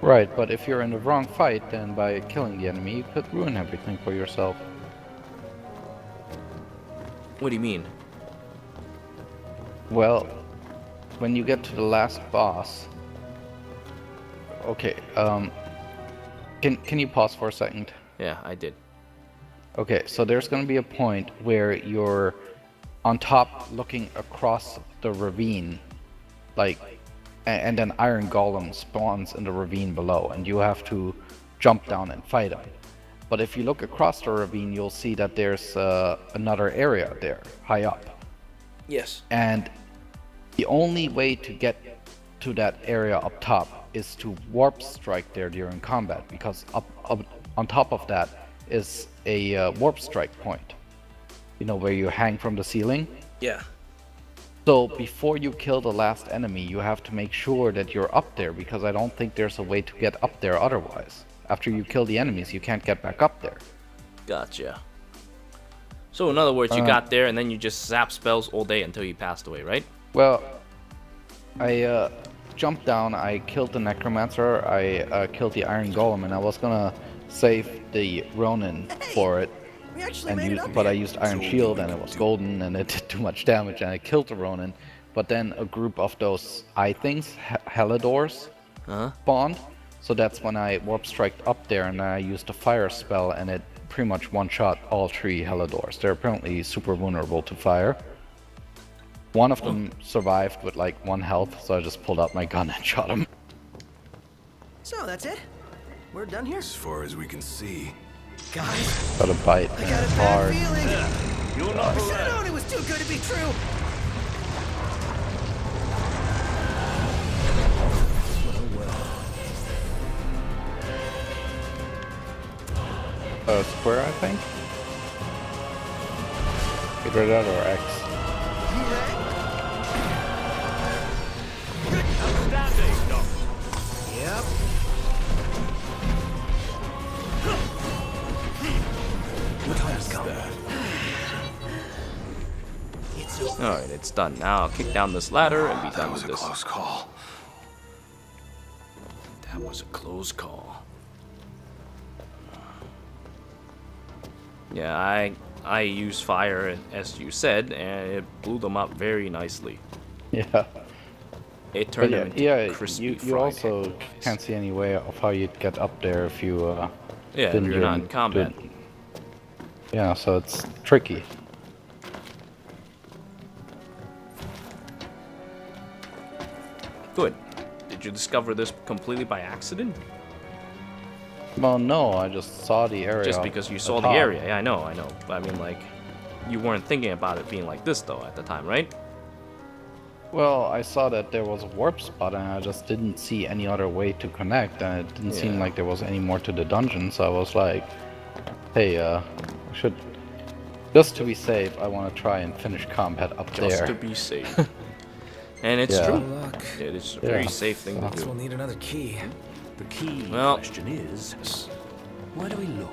Right, but if you're in the wrong fight, then by killing the enemy, you could ruin everything for yourself. What do you mean? Well, when you get to the last boss... Okay, can you pause for a second? Yeah, I did. Okay, so there's gonna be a point where you're on top looking across the ravine, like, and then Iron Golem spawns in the ravine below, and you have to jump down and fight him. But if you look across the ravine, you'll see that there's another area there, high up. Yes. And the only way to get to that area up top is to warp strike there during combat, because up on top of that is a warp strike point. You know, where you hang from the ceiling? Yeah. So before you kill the last enemy, you have to make sure that you're up there, because I don't think there's a way to get up there otherwise. After you kill the enemies, you can't get back up there. Gotcha. So in other words, you got there and then you just zap spells all day until you passed away, right? Well, I jumped down, I killed the Necromancer, I killed the Iron Golem, and I was gonna save the Ronin for it. We actually made it up But I here. used Iron Shield and it was golden and it did too much damage and I killed the Ronin. But then a group of those eye things, Helidors, spawned. So that's when I warp striked up there and I used a fire spell and it pretty much one-shot all three Helidors. They're apparently super vulnerable to fire. One of them survived with like 1 health, so I just pulled out my gun and shot him. So that's it? We're done here? As far as we can see. Guys, Got a bite I and got a it's bad hard. feeling. You're I not should have known it was too good to be true. Square, I think? Either that or X. Outstanding, Doc. Yep. What time is that? It's over. Alright, it's done. Now I'll kick down this ladder and be That done was with a this. close call. That was a close call. Yeah, I used fire, as you said, and it blew them up very nicely. Yeah. It turned them into crispy you fried also egg pies. can't see any way of how you'd get up there if you Yeah, if didn't you're not in do- combat. Yeah, so it's tricky. Good. Did you discover this completely by accident? Well, no, I just saw the area. Just because you saw the atop. area? Yeah, I know. But I mean, like, you weren't thinking about it being like this, though, at the time, right? Well, I saw that there was a warp spot and I just didn't see any other way to connect, and it didn't seem Yeah. like there was any more to the dungeon, so I was like, hey, I should... Just to be safe, I want to try and finish combat up Just there. to be safe. And it's Yeah. true. Luck. It is a very Yeah. safe thing to Guess we'll do. need another key. The key Well- question is, where do we look?